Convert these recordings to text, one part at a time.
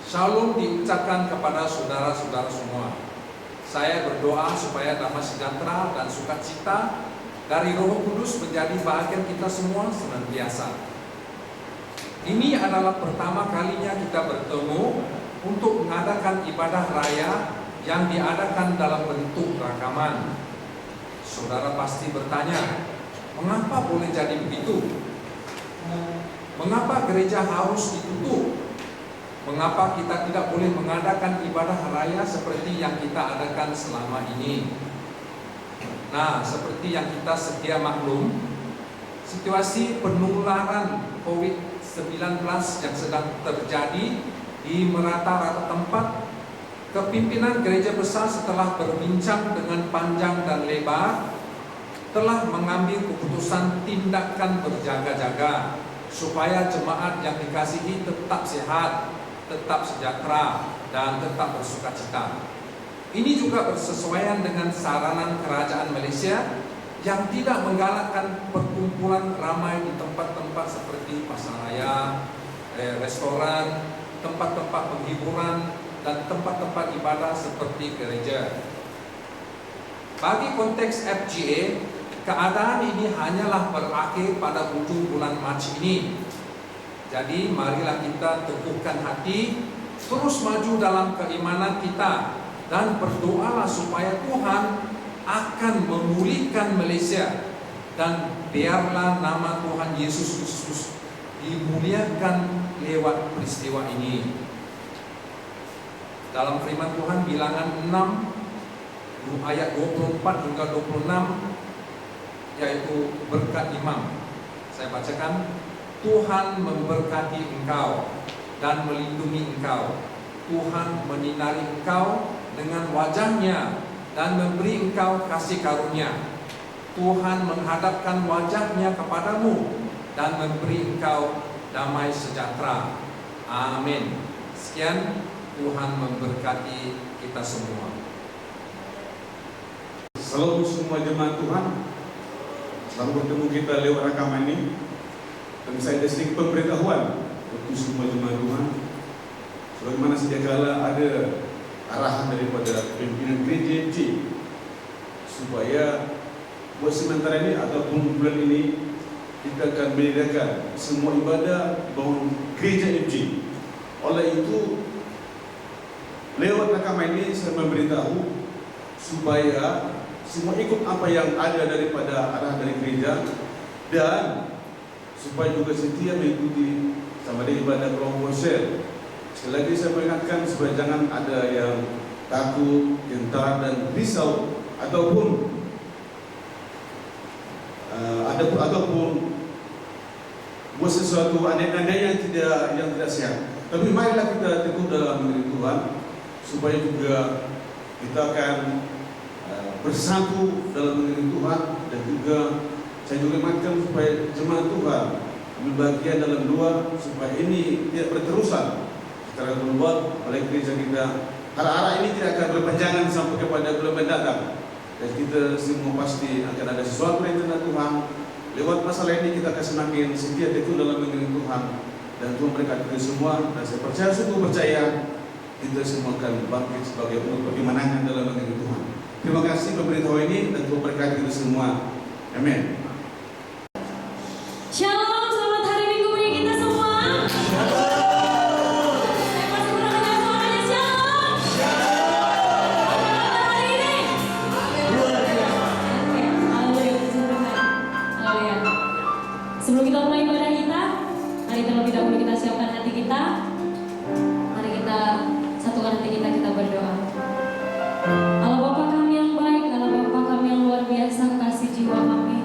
Shalom diucapkan kepada saudara-saudara semua. Saya berdoa supaya damai sejahtera dan sukacita dari Roh Kudus menjadi bahagian kita semua senantiasa. Ini adalah pertama kalinya kita bertemu untuk mengadakan ibadah raya yang diadakan dalam bentuk rakaman. Saudara pasti bertanya, mengapa boleh jadi begitu? Mengapa gereja harus ditutup? Mengapa kita tidak boleh mengadakan ibadah raya seperti yang kita adakan selama ini? Nah, seperti yang kita sedia maklum, situasi penularan COVID-19 yang sedang terjadi di merata-rata tempat, kepimpinan gereja besar setelah berbincang dengan panjang dan lebar telah mengambil keputusan tindakan berjaga-jaga supaya jemaat yang dikasihi tetap sehat, tetap sejahtera, dan tetap bersukacita. Ini juga bersesuaian dengan saranan kerajaan Malaysia yang tidak menggalakkan perkumpulan ramai di tempat-tempat seperti pasar raya, restoran, tempat-tempat penghiburan, dan tempat-tempat ibadah seperti gereja. Bagi konteks FGA, keadaan ini hanyalah berakhir pada ujung bulan Mac ini. Jadi marilah kita teguhkan hati, terus maju dalam keimanan kita, dan berdoalah supaya Tuhan akan memulihkan Malaysia, dan biarlah nama Tuhan Yesus Kristus dimuliakan lewat peristiwa ini. Dalam firman Tuhan Bilangan 6 ayat 24 hingga 26, yaitu berkat imam. Saya bacakan. Tuhan memberkati engkau dan melindungi engkau. Tuhan menyinari engkau dengan wajahnya dan memberi engkau kasih karunia. Tuhan menghadapkan wajahnya kepadamu dan memberi engkau damai sejahtera. Amin. Sekian, Tuhan memberkati kita semua. Salam semua jemaat Tuhan. Selamat bertemu kita lewat rakaman ini. Dan saya ada sedikit pemberitahuan untuk semua jemaat Tuhan. Sebagaimana sedia kala ada arahan daripada pimpinan gereja FG supaya buat sementara ini ataupun bulan ini kita akan menyediakan semua ibadah bangun gereja FG. Oleh itu, lewat rakaman ini saya memberitahu supaya semua ikut apa yang ada daripada arahan dari gereja, dan supaya juga setia mengikuti sama ada ibadah promosi. Sekali lagi saya peringatkan supaya jangan ada yang takut, gentar dan risau ataupun buat sesuatu aneh-aneh yang tidak sehat. Tapi marilah kita teguh dalam mengenai Tuhan supaya juga kita akan bersatu dalam mengenai Tuhan, dan juga saya juga ingatkan supaya jemaat Tuhan ambil bagian dalam doa supaya ini tidak berterusan secara global oleh gereja kita. Arah-arah ini tidak akan berpanjangan sampai kepada bulan mendatang, dan kita semua pasti akan ada sesuatu yang tentang Tuhan. Lewat masalah ini kita akan semakin setia teguh dalam mengenai Tuhan, dan Tuhan berkati kita semua. Dan saya percaya, sungguh percaya, kita semua akan bangkit sebagai kemenangan dalam mengenai Tuhan. Terima kasih pemberitahuan ini, dan Tuhan berkati kita semua. Amin. Shalom, selamat hari Minggu bagi kita semua. Saya masih kurang dengar suaranya. Shalom. Apa kabar hari ini? Haleluya, puji Tuhan. Haleluya. Sebelum kita mulai ibadah kita, mari terlebih dahulu kita siapkan hati kita. Mari kita satukan hati kita berdoa. Allah Bapa kami yang baik, Allah Bapa kami yang luar biasa, kasih jiwa kami.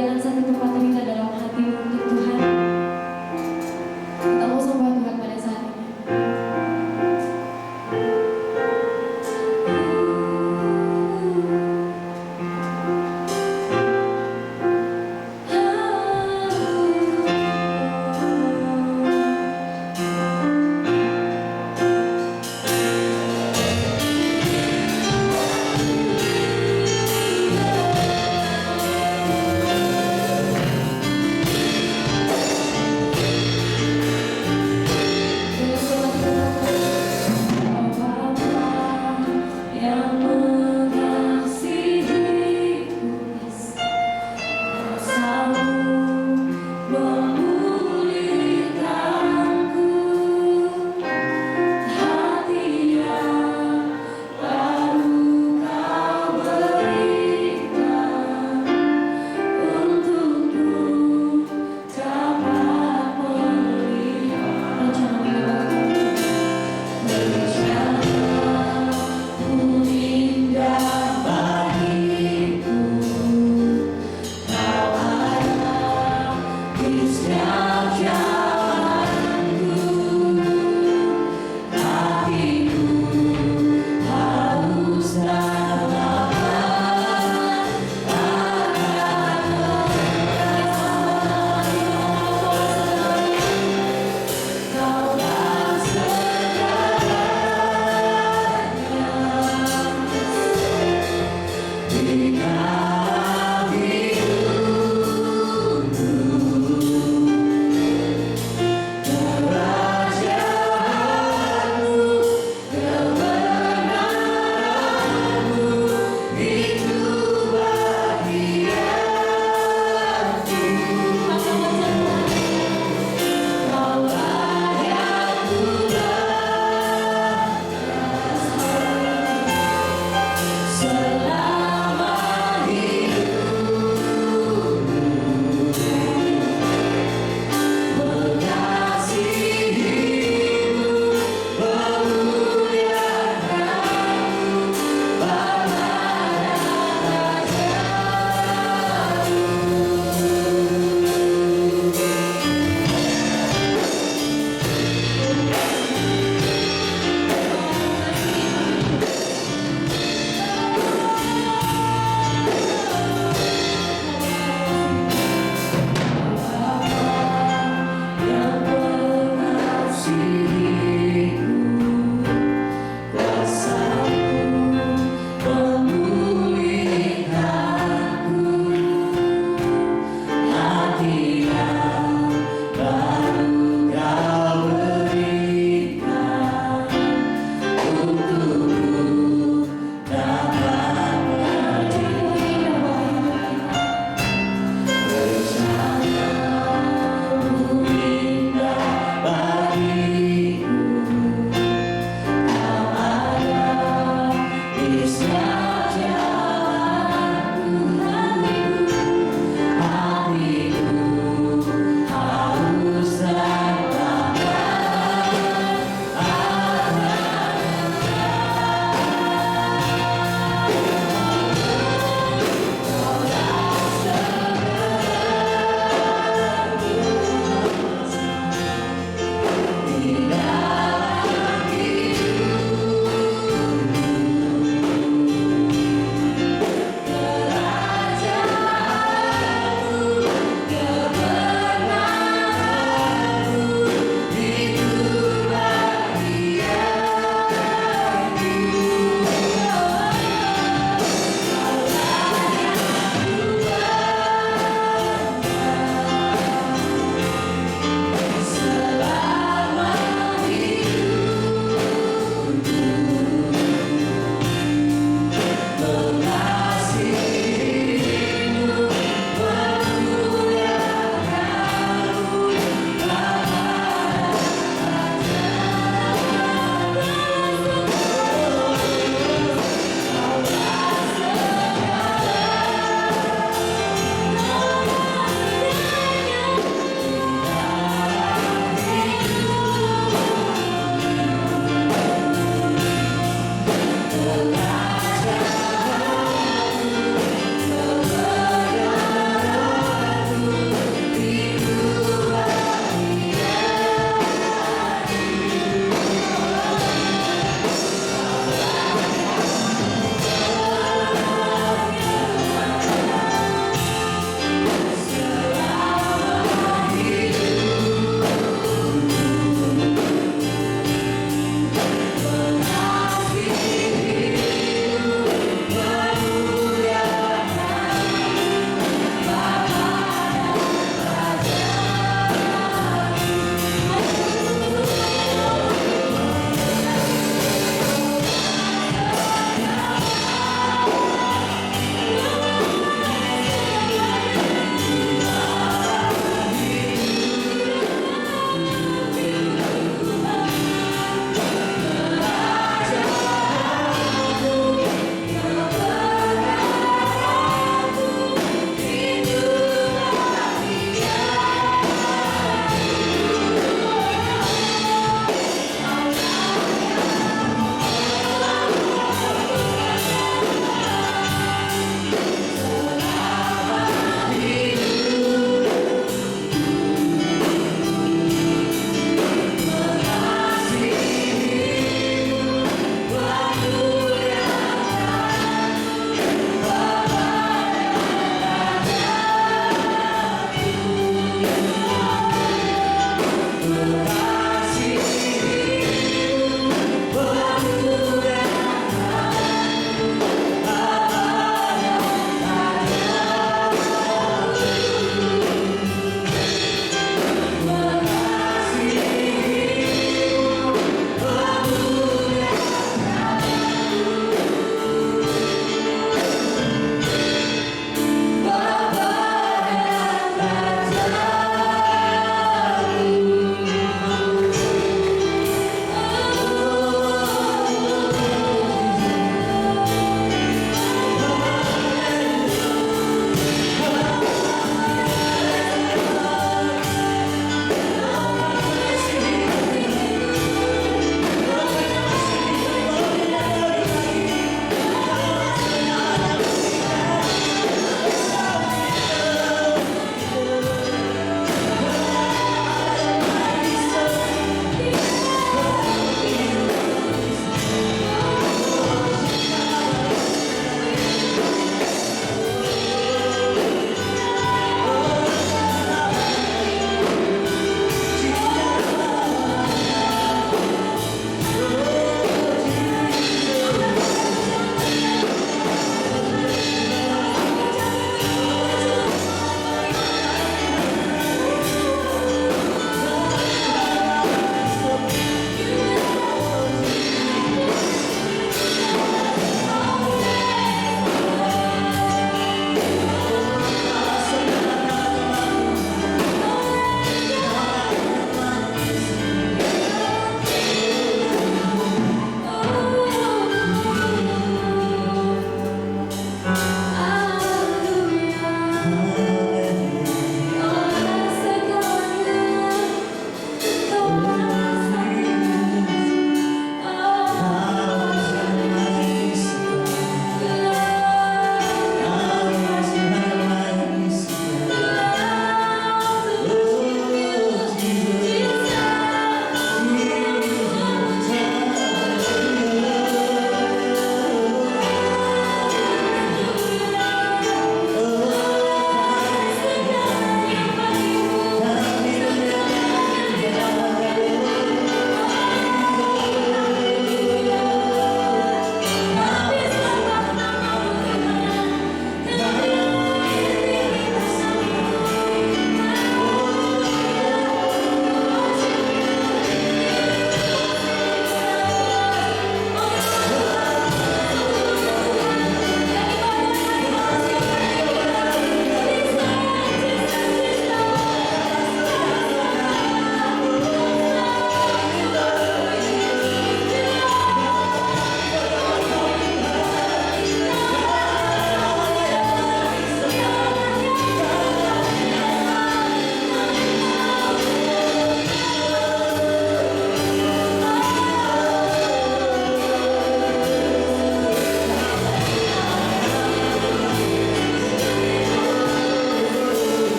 menyediakan satu tempat kita dalam hati untuk Tuhan. Kita mau sembah Tuhan pada saat ini. Hallelujah.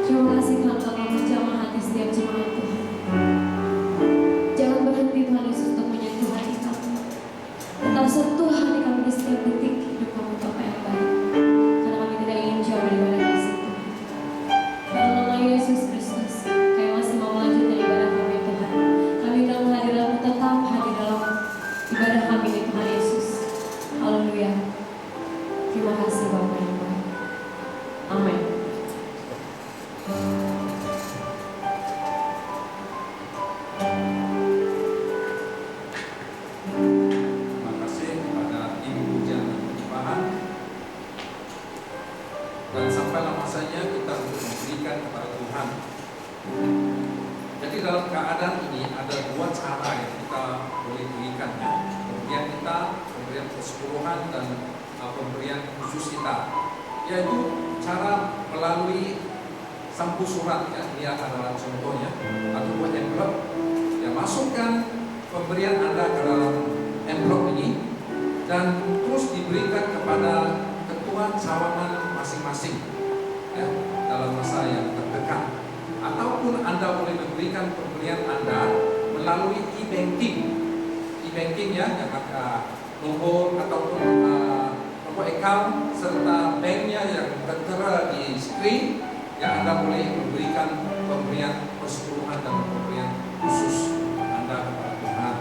Terima kasih Tuhan telah menjamah hati setiap jemaat Tuhan. Jangan berhenti Tuhan Yesus untuk menyentuh hati kami. Tetap sentuh hati kami di setiap detik hidup kami untuk apa yang baik. Karena kami tidak ingin jauh daripada kasih Tuhan. Dalam nama Yesus Kristus, kami masih mau melanjutkan ibadah kami Tuhan. Kami dalam hadirat-Mu tetap hadir dalam ibadah kami di Tuhan Yesus. Haleluya. Terima kasih Bapa yang baik. Amin. Terima kasih kepada tim pujian dan penyembahan. Dan sampailah masanya kita untuk memberikan kepada Tuhan. Jadi dalam keadaan ini ada dua cara yang kita boleh berikan, ya. Pemberian kita, pemberian persepuluhan dan pemberian khusus kita, yaitu cara melalui sampul surat, ya. Ini adalah contohnya, atau buat envelope, ya, masukkan pemberian Anda ke dalam envelope ini dan terus diberikan kepada ketua cawangan masing-masing, ya, dalam masa yang terdekat. Ataupun Anda boleh memberikan pemberian Anda melalui e-banking, ya, yang ada nomor ataupun nomor account serta banknya yang tertera di screen, yang Anda boleh memberikan pemberian persepuluhan dan pemberian khusus Anda kepada Tuhan.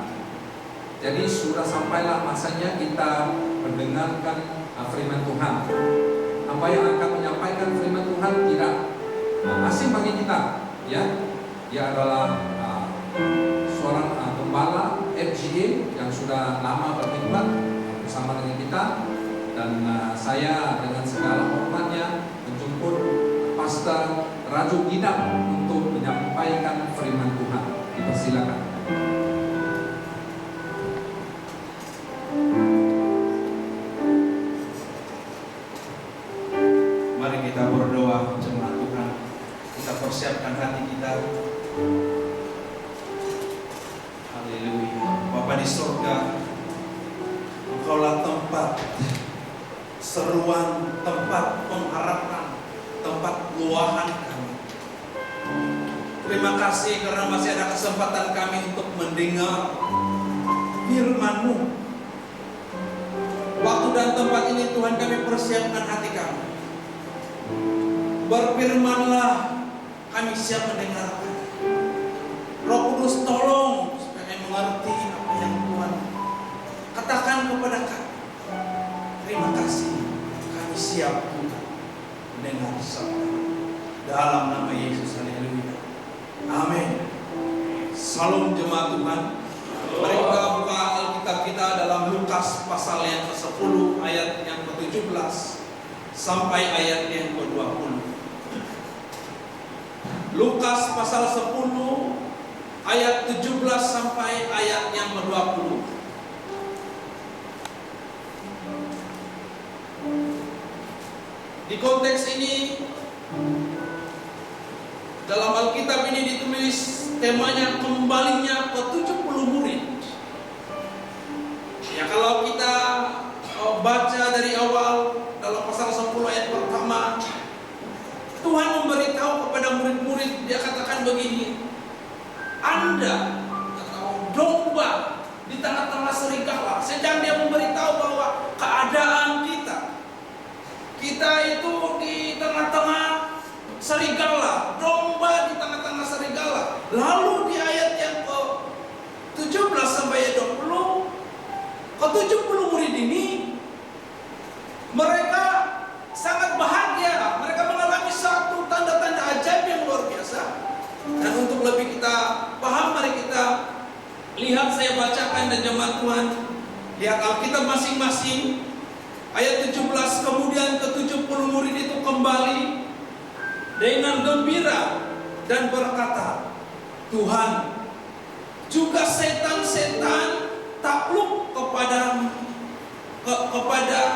Jadi sudah sampailah masanya kita mendengarkan firman Tuhan. Apa yang akan menyampaikan firman Tuhan tidak asing bagi kita, ya. Dia adalah seorang gembala FGA yang sudah lama berkhidmat bersama dengan kita, dan saya dengan segala hormatnya menjemput Pastor Raju Gidam untuk menyampaikan firman Tuhan. Dipersilakan. Mari kita berdoa jemaat Tuhan. Kita persiapkan hati kita. Haleluya. Bapa di surga, Engkaulah tempat seruan, tempat pengharapan, tempat luahan kami. Terima kasih karena masih ada kesempatan kami untuk mendengar firman-Mu. Waktu dan tempat ini Tuhan kami persiapkan hati kami. Berfirmanlah, kami siap mendengarkan. Roh Kudus tolong supaya kami mengerti apa yang Tuhan katakan kepada kami. Terima kasih, kami siap Tuhan mendengar sabda. Dalam nama Yesus, haleluya. Amin. Salam jemaat Tuhan. Mari kita buka Alkitab kita dalam Lukas pasal yang ke-10 ayat yang ke-17 sampai ayat yang ke-20. Lukas pasal 10 ayat 17 sampai ayat yang ke-20. Di konteks ini, dalam Alkitab ini ditulis temanya kembalinya ke-70 murid. Ya, kalau kita baca dari awal dalam pasal 10 ayat pertama, Tuhan memberitahu kepada murid-murid, Dia katakan begini, Anda domba di tengah-tengah serigala. Sedang Dia memberitahu bahwa keadaan kita itu di tengah-tengah serigala, domba di tengah-tengah serigala. Lalu di ayat yang ke-17 sampai 20, ke-70 murid ini mereka sangat bahagia. Mereka mengalami satu tanda-tanda ajaib yang luar biasa. Dan untuk lebih kita paham, mari kita lihat, saya bacakan dan jemaat Tuhan lihat Alkitab masing-masing. Ayat 17, kemudian ke-70 murid itu kembali dengan gembira dan berkata, Tuhan, juga setan-setan takluk kepada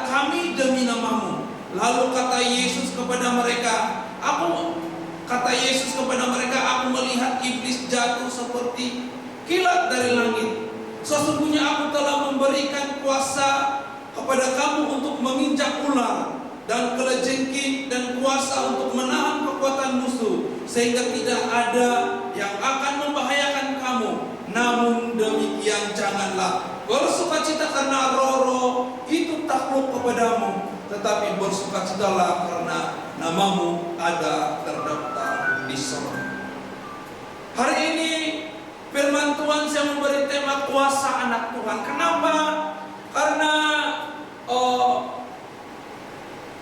kami demi nama-Mu. Lalu kata Yesus kepada mereka, aku melihat iblis jatuh seperti kilat dari langit. Sesungguhnya aku telah memberikan kuasa kepada kamu untuk menginjak ular dan kelejengking dan kuasa untuk menahan kekuatan musuh, sehingga tidak ada yang akan membahayakan kamu. Namun demikian janganlah bersukacita karena roh-roh itu takluk kepadamu, tetapi bersukacitalah karena namamu ada terdaftar di sorga. Hari ini firman Tuhan saya memberi tema kuasa anak Tuhan. Kenapa? Karena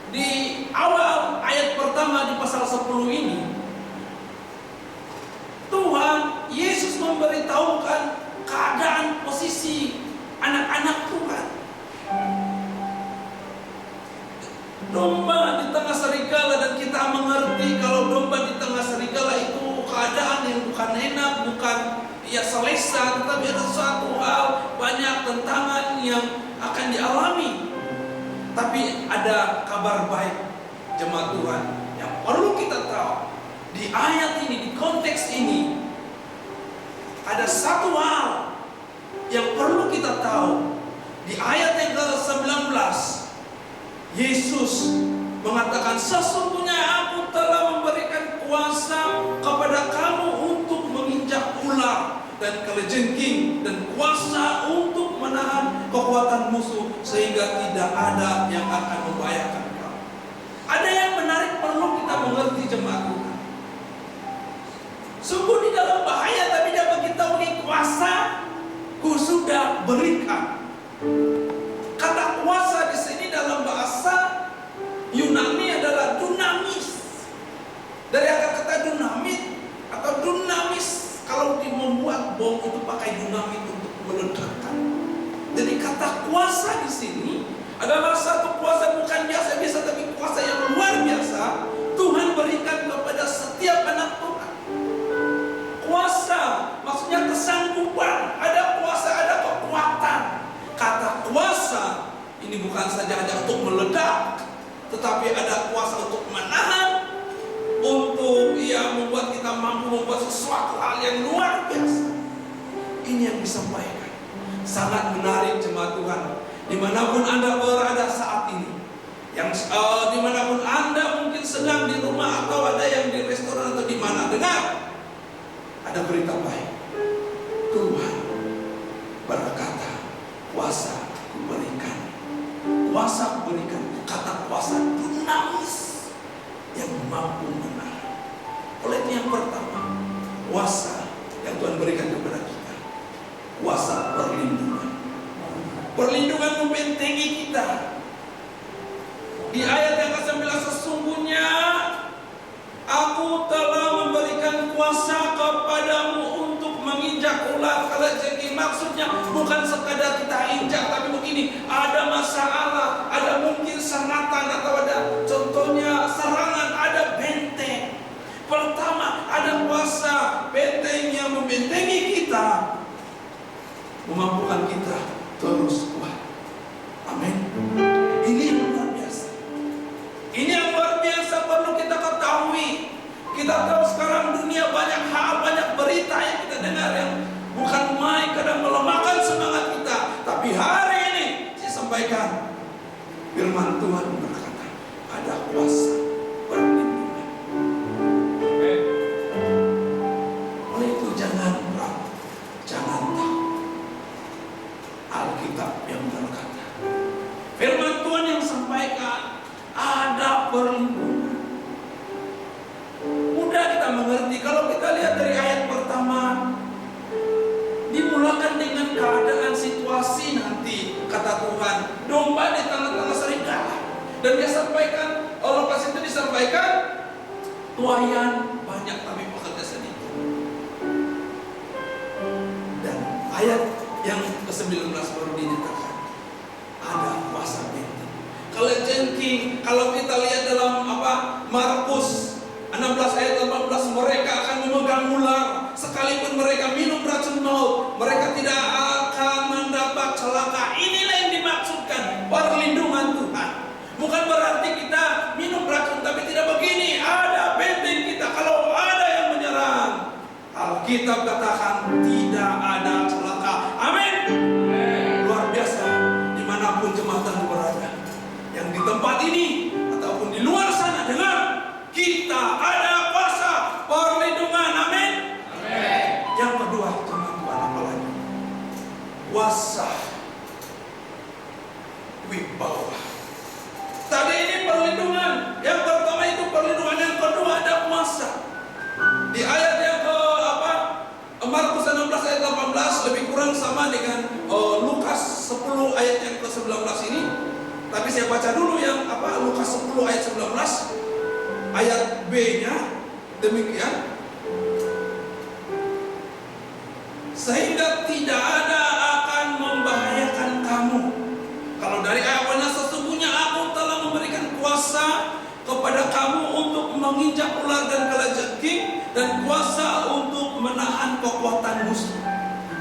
di awal ayat pertama di pasal 10 ini, Tuhan Yesus memberitahukan keadaan posisi anak-anak Tuhan. Domba di tengah serigala, dan kita mengerti kalau domba di tengah serigala itu keadaan yang bukan enak, bukan ya selesa, tetapi ada suatu hal, banyak tantangan yang akan dialami. Tapi ada kabar baik jemaat Tuhan yang perlu kita tahu. Di ayat ini, di konteks ini, ada satu hal yang perlu kita tahu. Di ayat yang ke-19, Yesus mengatakan, sesungguhnya aku telah memberikan kuasa kepada kamu untuk menginjak ular dan kalajengking, dan kuasa untuk menahan kekuatan musuh, sehingga tidak ada yang akan membahayakan kamu. Ada yang menarik perlu kita mengerti jemaat Tuhan. Sungguh di dalam bahaya, tapi dapat kita beri kuasa, ku sudah berikan. Kata kuasa di sini dalam bahasa Yunani adalah dunamis. Dari akar kata dunamit atau dunamis, kalau membuat bom itu pakai dinamit untuk meledakkan. Jadi kata kuasa di sini adalah satu kuasa bukan biasa-biasa, tapi kuasa yang luar biasa Tuhan berikan kepada setiap anak Tuhan. Kuasa maksudnya kesanggupan, ada kuasa, ada kekuatan. Kata kuasa ini bukan saja hanya untuk meledak, tetapi ada kuasa untuk menahan, untuk membuat kita mampu membuat sesuatu hal yang luar biasa. Ini yang disampaikan. Sangat menarik jemaat Tuhan. Dimanapun Anda berada saat ini, yang dimanapun Anda mungkin sedang di rumah atau ada yang di restoran atau di mana, dengar, ada berita baik. Tuhan berkata, kuasa kuberikan. Kuasa kuberikan. Kata kuasa dinamis yang mampu menahan. Oleh itu yang pertama, kuasa yang Tuhan berikan kepada kita, kuasa perlindungan. Perlindungan membentengi kita. Di ayat yang ke-9, sesungguhnya aku telah memberikan kuasa kepadamu untuk menginjak ular kalajengking. Maksudnya bukan sekadar kita injak, tapi begini, ada masalah, ada mungkin sengatan, atau ada contohnya serangan, ada benteng. Pertama, ada kuasa benteng yang membentengi kita, memampukan kita terus kuat. Amin. Ini yang luar biasa. Ini yang luar biasa perlu kita ketahui. Kita tahu sekarang dunia banyak hal, banyak berita yang kita dengar yang bukan main, kadang melemahkan semangat kita. Tapi hari ini saya sampaikan firman Tuhan berkata, ada kuasa perlindungan. Oleh itu jangan ragu, jangan takut. Alkitab yang berkata, firman Tuhan yang sampaikan, ada perlindungan. Mudah kita mengerti kalau kita lihat dari ayat pertama, dimulakan dengan keadaan situasi nanti, kata Tuhan, domba di tengah-tengah serigala. Dan dia sampaikan, lokasi itu disampaikan, tuayan banyak tapi pekerja sedikit. Dan ayat yang ke-19 baru dinyatakan, ada kuasa benteng. Kalau jengking, kalau kita lihat dalam Markus 16 ayat 18, mereka akan memegang ular, sekalipun mereka minum racun maut, mereka tidak akan mendapat celaka. Inilah yang dimaksudkan perlindungan Tuhan. Bukan berarti kita minum racun, tapi tidak begini. Ada benteng kita, kalau ada yang menyerang, Alkitab katakan tidak ada celaka. Amin. Luar biasa. Dimanapun jemaat berada, yang di tempat ini ataupun di luar sana, dengar, kita ada kuasa kuasa, wibawa. Tadi ini perlindungan. Yang pertama itu perlindungan, yang kedua ada kuasa. Di ayat yang ke Markus 16 ayat 18 lebih kurang sama dengan Lukas 10 ayat yang ke-19 ini. Tapi saya baca dulu yang Lukas 10 ayat 19 ayat B-nya demikian. Sehingga tidak ada akan membahayakan kamu. Kalau dari ayat awalnya, sesungguhnya aku telah memberikan kuasa kepada kamu untuk menginjak ular dan kalajengking, dan kuasa untuk menahan kekuatan musuh.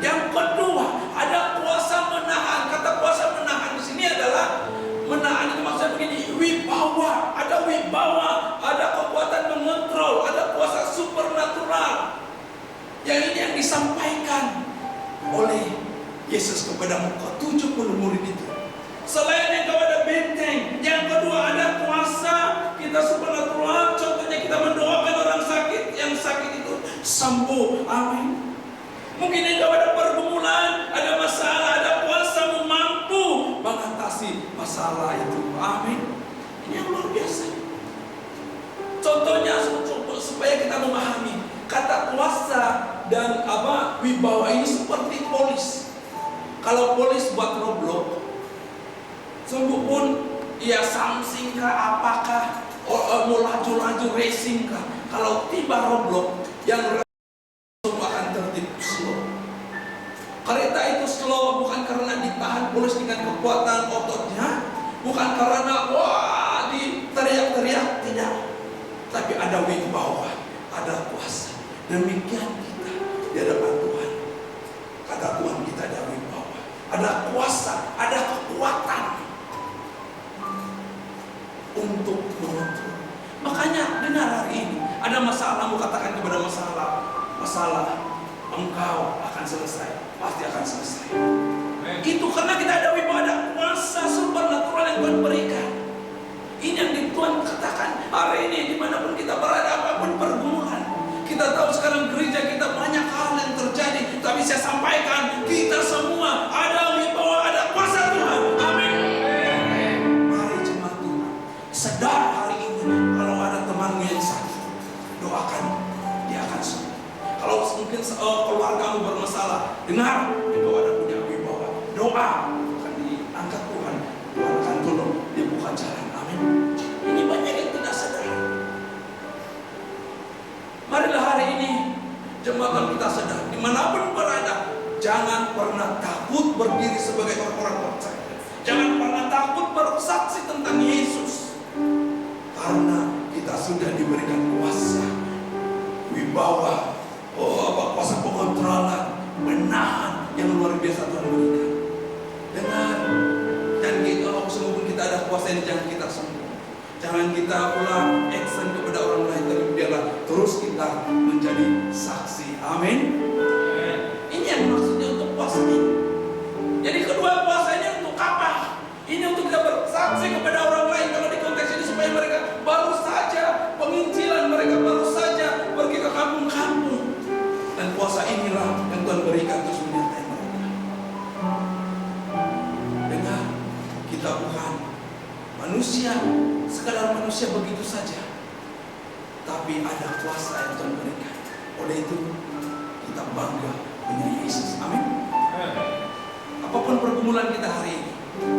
Yang kedua, ada kuasa menahan. Kata kuasa menahan di sini adalah menahan itu maksudnya begini, wibawa, ada wibawa, ada kekuatan mengontrol, ada kuasa supernatural. Yang ini yang disampaikan oleh Yesus kepada ke-70 murid itu. Selain yang kepada benteng, yang kedua ada kuasa kita supernatural. Contohnya kita mendoakan orang sakit, yang sakit itu sembuh. Amin. Mungkin yang kepada pergumulan, ada masalah, ada kuasa mampu mengatasi masalah itu. Amin. Ini yang luar biasa. Contohnya supaya kita memahami kata kuasa dan wibawa ini seperti polis. Kalau polis buat roadblock, sungguh pun ia samsing kah, apakah mau laju-laju racing kah, kalau tiba roadblock yang semua akan tertib slow. Kereta itu slow bukan karena ditahan polis dengan kekuatan ototnya, bukan karena teriak-teriak, tidak, tapi ada wibawa, ada kuasa. Demikian kita di hadapan Tuhan. Kata Tuhan, kita ada wibawa, ada kuasa, ada kekuatan untuk mengontrol. Makanya dengar hari ini, ada masalah, mau katakan kepada masalah engkau akan selesai, pasti akan selesai. Itu karena kita ada wibawa, ada kuasa supernatural yang Tuhan berikan. Ini yang Tuhan katakan hari ini, dimanapun kita berada, apapun pergumulan. Kita tahu sekarang gereja kita banyak hal yang terjadi, tapi saya sampaikan, kita semua ada wibawa, ada kuasa Tuhan. Amin. Mari jemaat Tuhan, sedar hari ini kalau ada temanmu yang sakit, doakan, dia akan sembuh. Kalau mungkin keluargamu bermasalah, dengar, engkau ada punya wibawa, doa akan diangkat Tuhan, Tuhan akan tolong, dia buka jalan. Amin. Ini banyak yang tidak sadar. Marilah hari ini jemaat kita sadar, dimanapun berada, jangan pernah takut berdiri sebagai orang-orang percaya. Jangan pernah takut bersaksi tentang Yesus, karena kita sudah diberikan kuasa, wibawa, kuasa pengontrolan, menahan yang luar biasa Tuhan berikan. Dengar, dan kita semua kita ada kuasa ini, jangan kita sembuh. Jangan kita pula action kepada orang lain, tapi biarlah terus kita menjadi saksi. Amin. Ini yang maksudnya untuk kuasa ini. Jadi kedua kuasa ini untuk apa? Ini untuk kita bersaksi kepada orang lain. Kalau di konteks ini supaya mereka baru saja penginjilan, mereka baru saja pergi ke kampung-kampung. Dan kuasa inilah yang Tuhan berikan terus menyertai mereka. Dengar, kita bukan manusia, sekadar manusia begitu saja, tapi ada kuasa yang Tuhan berikan. Oleh itu kita bangga punya Yesus. Amin. Apapun pergumulan kita hari ini,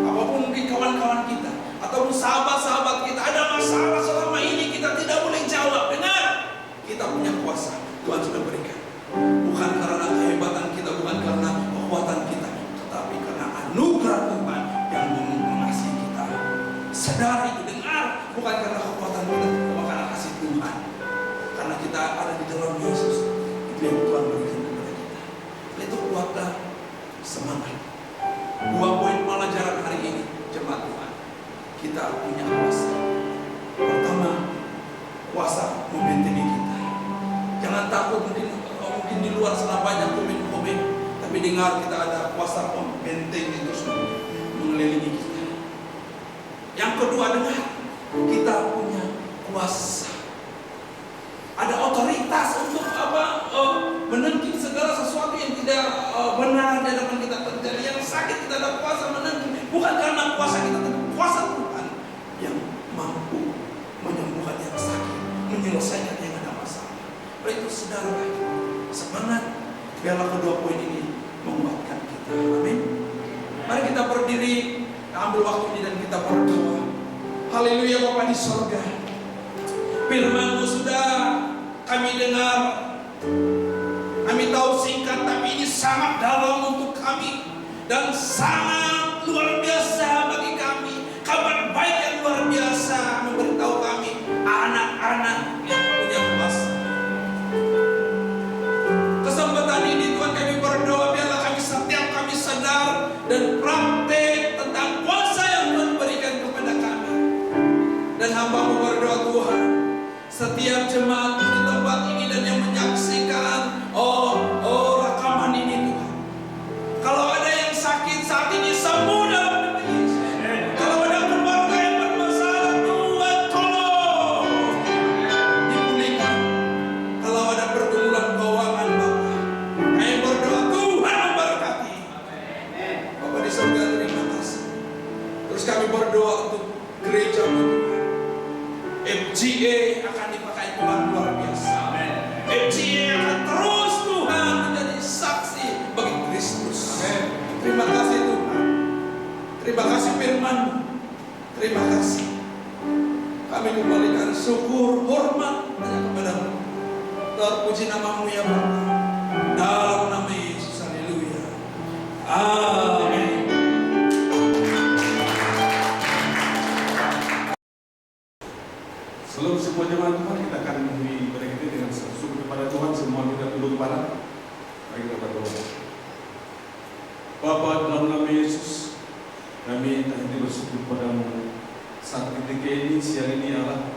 apapun mungkin kawan-kawan kita ataupun sahabat-sahabat kita ada masalah selama ini kita tidak boleh jawab. Dengar, kita punya kuasa, Tuhan sudah berikan. Bukan karena kehebatan kita, bukan karena kekuatan kita, tetapi karena anugerah Tuhan yang mengasihi kita. Sadar itu, dengar, bukan karena kekuatan kita, tetapi karena kasih Tuhan. Karena kita ada di dalam Yesus, itu yang Tuhan berikan kepada kita. Itu kuatlah semangat. 2 poin pelajaran hari ini, jemaat Tuhan. Kita punya kuasa. Pertama, kuasa membentengi kita. Jangan takut, mungkin di luar sana banyak komen-komen, tapi dengar, kita ada kuasa pembenteng itu mengelilingi kita. Yang kedua, dengar, kita punya kuasa. Ada otoritas untuk menengking segala sesuatu yang tidak benar di hadapan kita terjadi. Yang kuasa kita, tapi kuasa Tuhan yang mampu menyembuhkan yang sakit, menyelesaikan yang ada masalah. Oleh itu saudara, semangat, biarlah kedua poin ini menguatkan kita. Amin. Mari kita berdiri, ambil waktu ini dan kita berdoa. Haleluya. Bapa di sorga, firman-Mu sudah kami dengar, kami tahu singkat, tapi ini sangat dalam untuk kami dan sangat luar biasa bagi kami. Kabar baik yang luar biasa memberitahu kami, anak-anak yang punya kuasa. Kesempatan ini Tuhan kami berdoa, biarlah kami setiap kami sadar dan praktek tentang kuasa yang Tuhan berikan kepada kami. Dan hamba-Mu berdoa Tuhan, setiap jemaat di tempat ini dan yang menyaksikan rekaman ini Tuhan, kalau ada yang sakit saat ini sembuh dalam nama Yesus. Kalau ada keluarga yang bermasalah, Tuhan tolong dipulihkan. Kalau ada pergumulan keuangan Bapak, kami berdoa Tuhan memberkati. Bapa di surga, terima kasih. Terus kami berdoa untuk gereja Tuhan, FGA akan dipakai Tuhan luar biasa. FGA akan terus Tuhan menjadi saksi bagi Kristus. Terima kasih Tuhan. Terima kasih firman. Terima kasih. Kami kembalikan syukur, hormat hanya kepada-Mu. Terpuji nama-Mu ya Bapa. Dalam nama Yesus, haleluya. Amin. Selalu semua jemaat Tuhan, kita akan memberi ibadah kita dengan syukur kepada Tuhan. Semua kita tunduk kepala. Mari kita berdoa. Bapa, dalam nama Yesus, kami hanya bersyukur kepada-Mu. Saat ketika ini, siang ini Allah,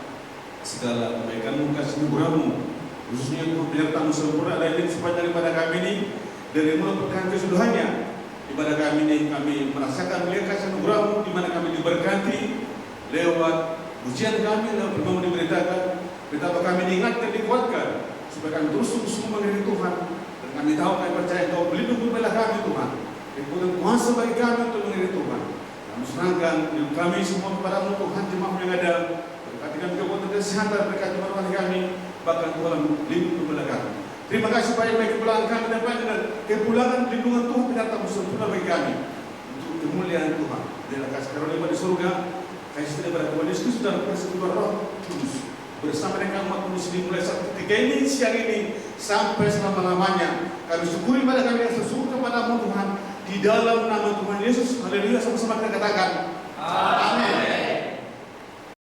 segala kebaikan-Mu, kasih anugerah-Mu, khususnya untuk penyertaan-Mu sempurna dan sepanjang daripada kami ini, dari mulai perkataan keseluruhannya. Ibadah kami ini, kami merasakan melihat kasih anugerah-Mu, di mana kami diberkati lewat ujian kami, lewat firman-Mu diberitakan, betapa kami diingatkan, dikuatkan, supaya kami terus sungguh-sungguh mengiringi Tuhan. Dan kami tahu, kami percaya Kau pelindung membela kami Tuhan, dan kuasa bagi kami untuk mengiringi Tuhan. Kami serahkan hidup kami semua kepada-Mu Tuhan, jemaat yang ada. Berkati kami kekuatan kesehatan, berkati rumah kami, bahkan Tuhan lindung membela kami. Terima kasih banyak bagi kepulangan kami dan kepulangan lindungan Tuhan penyertaan sempurna bagi kami untuk kemuliaan Tuhan. Biarlah kasih karunia di surga, kasih daripada Tuhan Yesus dan kasih Roh Kudus bersama dengan umat muslim mulai saat ketika ini, siang ini sampai selama-lamanya. Kami syukuri pada kami yang sesungguh kepada-Mu Tuhan, di dalam nama Tuhan Yesus. Haleluya. Sama-sama kita katakan amin.